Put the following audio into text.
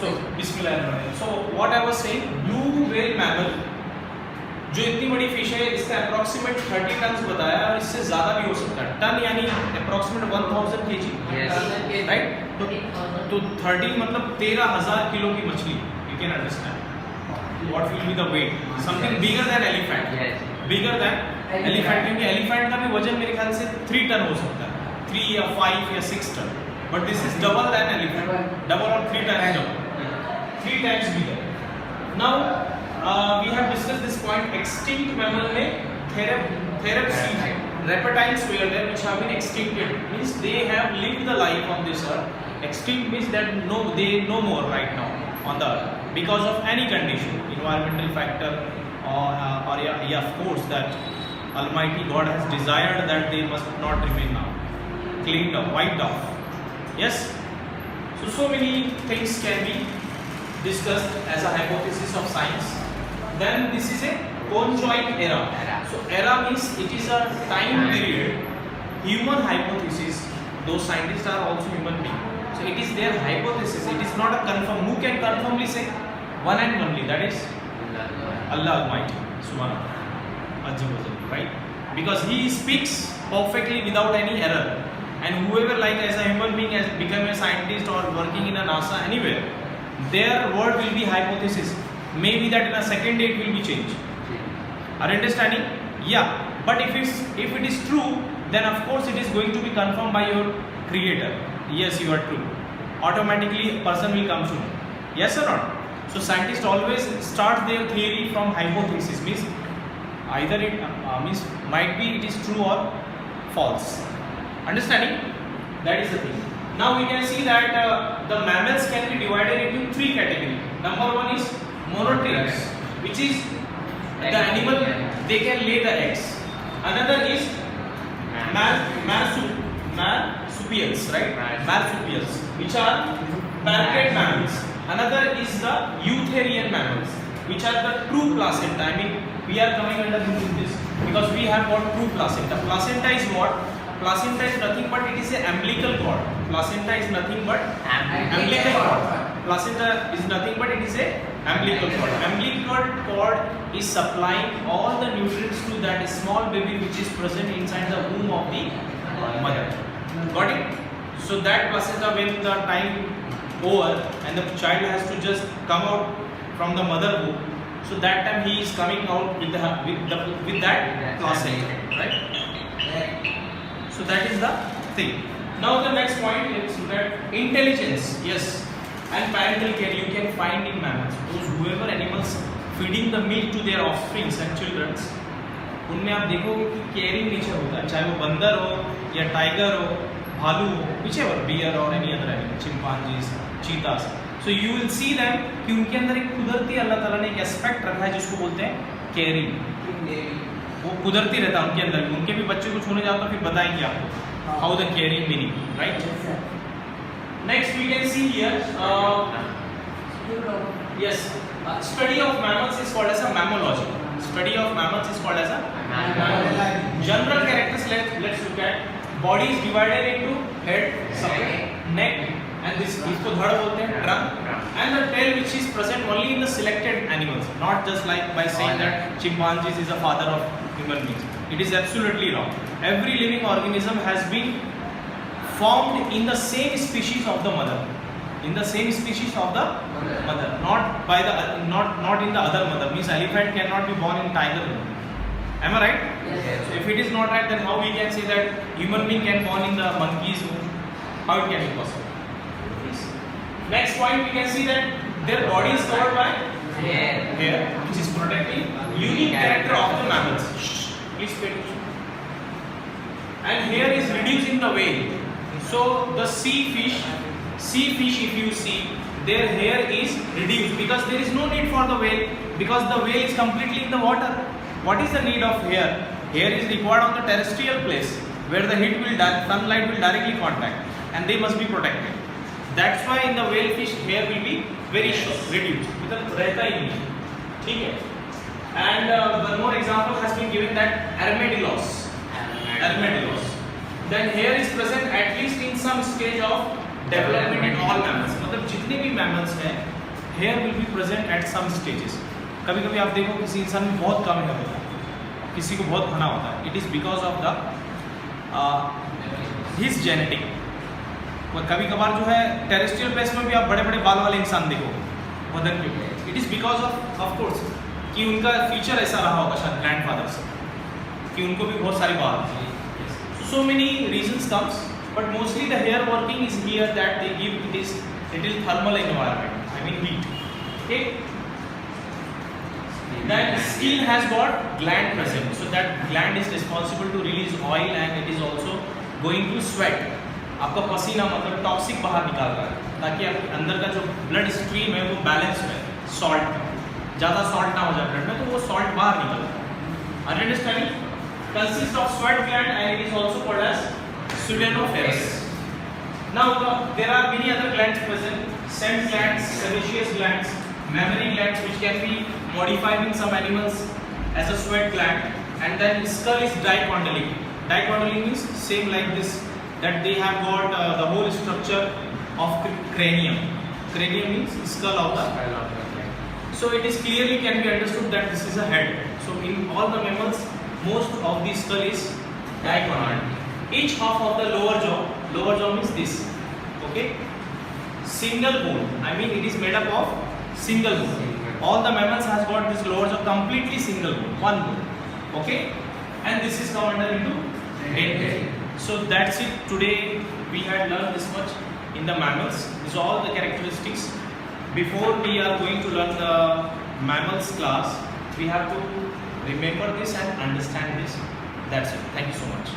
So बिस्मिल्लाहिर्रहमानिर्रहीम. So what I was saying, blue whale mammal जो इतनी बड़ी फिश है, इसका अप्रोक्सीमेट 30 टन बताया और इससे ज़्यादा भी हो सकता है. टन यानी अप्रोक्सीमेट 1000 kg, राइट? तो 30 मतलब 13,000 किलो की मछली. You can understand what will be the weight? Something bigger than elephant. Bigger than elephant, क्योंकि elephant का भी वजन मेरे ख्याल से 3 टन हो सकता है, 3 या 5 या 6 ton. But this is double than elephant. Double or 3 times double. 3 times bigger. Now we have discussed this point. Extinct mammal में therapsids, reptiles were there which have been extincted. Means they have lived the life on this earth. Extinct means that they no more right now on the earth because of any condition, environmental factor, or yeah, of course that Almighty God has desired that they must not remain now, cleaned up, wiped off. Yes. So many things can be discussed as a hypothesis of science. Then this is a conjoint era. So era means it is a time period. Human hypothesis. Those scientists are also human beings. So it is their hypothesis. It is not a confirm. Who can confirmly say? One and only. That is Allah Almighty. Subhanallah. Right? Because He speaks perfectly without any error. And whoever, like as a human being, has become a scientist or working in a NASA anywhere, their word will be hypothesis. Maybe that in a second day it will be changed. Are you understanding? Yeah. But if it is true, then of course it is going to be confirmed by your creator. Yes, you are true. Automatically a person will come to know. Yes or not? So scientists always start their theory from hypothesis. Means either it means might be it is true or false. Understanding? That is the thing. Now we can see that the mammals can be divided into 3 categories. Number 1 is monotremous, which is the animal they can lay the eggs. Another is marsupials, right? Marsupials, which are parakeet mammals. Another is the eutherian mammals, which are the true placenta. I mean, we are coming under this because we have got true placenta. Placenta is what? Placenta is nothing but it is an umbilical cord. Placenta is nothing but umbilical cord. Placenta is nothing but it is a umbilical cord. Umbilical cord is supplying all the nutrients to that small baby which is present inside the womb of the mother. Got it? So that placenta, when the time over and the child has to just come out from the mother womb, so that time he is coming out with that placenta, right? So that is the thing. Now the next point, let's look at intelligence. Yes, and parental care you can find in mammals. Those whoever animals feeding the milk to their offsprings and children, उनमें आप देखोगे कि caring nature होता है, चाहे वो बंदर हो या टाइगर हो, भालू हो, whichever, bear or any other animal, chimpanzees, cheetahs. So you will see them कि उनके अंदर एक कुदरती अल्लाह ताला ने एक एस्पेक्ट रखा है जिसको बोलते हैं केयरिंग. वो कुदरती रहता है उनके अंदर भी. उनके भी बच्चे कुछ होने जाता फिर बताएंगे आपको how the caring meaning, right? Next we can see here yes, study of mammals is called as a mammalogy. Study of mammals is called as a mammalogy. General characteristics, let's look at. Body is divided into head, neck, and this इसको धड़ बोलते हैं, trunk, and the tail which is present only in the selected animals, not just like by saying that chimpanzees is the father of human beings. It is absolutely wrong. Every living organism has been formed in the same species of the mother. In the same species of the mother, not by the not in the other mother. Means elephant cannot be born in tiger. Am I right? Yes. So if it is not right, then how we can say that human being can born in the monkey's womb? How it can be possible? Next point, we can see that their body is covered by hair, which is protecting unique character of the mammals. Please pay attention. And hair is reducing the whale. So the sea fish, if you see, their hair is reduced because there is no need for the whale, because the whale is completely in the water. What is the need of hair? Hair is required on the terrestrial place where the sunlight will directly contact, and they must be protected. That's why in the whale fish hair will be very short, reduced, because रहता ही नहीं, ठीक है? And one more example has been given, that armadillos. Then hair is present at least in some stage of development in all mammals. मतलब जितने भी mammals हैं hair will be present at some stages. कभी कभी आप देखो किसी इंसान में बहुत कम हेयर होता है, किसी को बहुत घना होता है, it is because of the his genetic. कभी कभार जो है टेरेस्ट्रियल प्लेस में भी आप बड़े बड़े बाल वाले इंसान देखो बदन के ऊपर, it is because of course कि उनका फीचर ऐसा रहा होगा शायद ग्रैंडफादर से कि उनको भी बहुत सारी बाल। So many reasons comes, but mostly the hair working is here that they give it is little thermal environment, I mean heat. Okay, that skin has got gland present, so that gland is responsible to release oil and it is also going to sweat। आपका पसीना मतलब toxic बाहर निकाल रहा है ताकि आपके अंदर का जो ब्लड स्ट्रीम है वो बैलेंस रहे, सॉल्ट ज़्यादा सॉल्ट ना हो जाए ब्लड में, तो वो सॉल्ट बाहर निकल रहा है। Are you understanding? Consists of sweat gland and it is also called as pseudomonas। Now there are many other glands present, scent glands, sebaceous glands, mammary glands which can be modified in some animals as a sweat gland, and then skull is dicondylic. Dicondylic means same like this, that they have got the whole structure of cranium. Cranium means skull of the. So it is clearly can be understood that this is a head. So in all the mammals, most of the skull is dicondylic. Each half of the lower jaw means this. Okay, single bone. I mean it is made up of single bone. All the mammals has got this lower jaw completely single bone, one bone. Okay, and this is now under into dentate. So that's it. Today we had learned this much in the mammals. These are all the characteristics. Before we are going to learn the mammals class, we have to remember this and understand this. That's it. Thank you so much.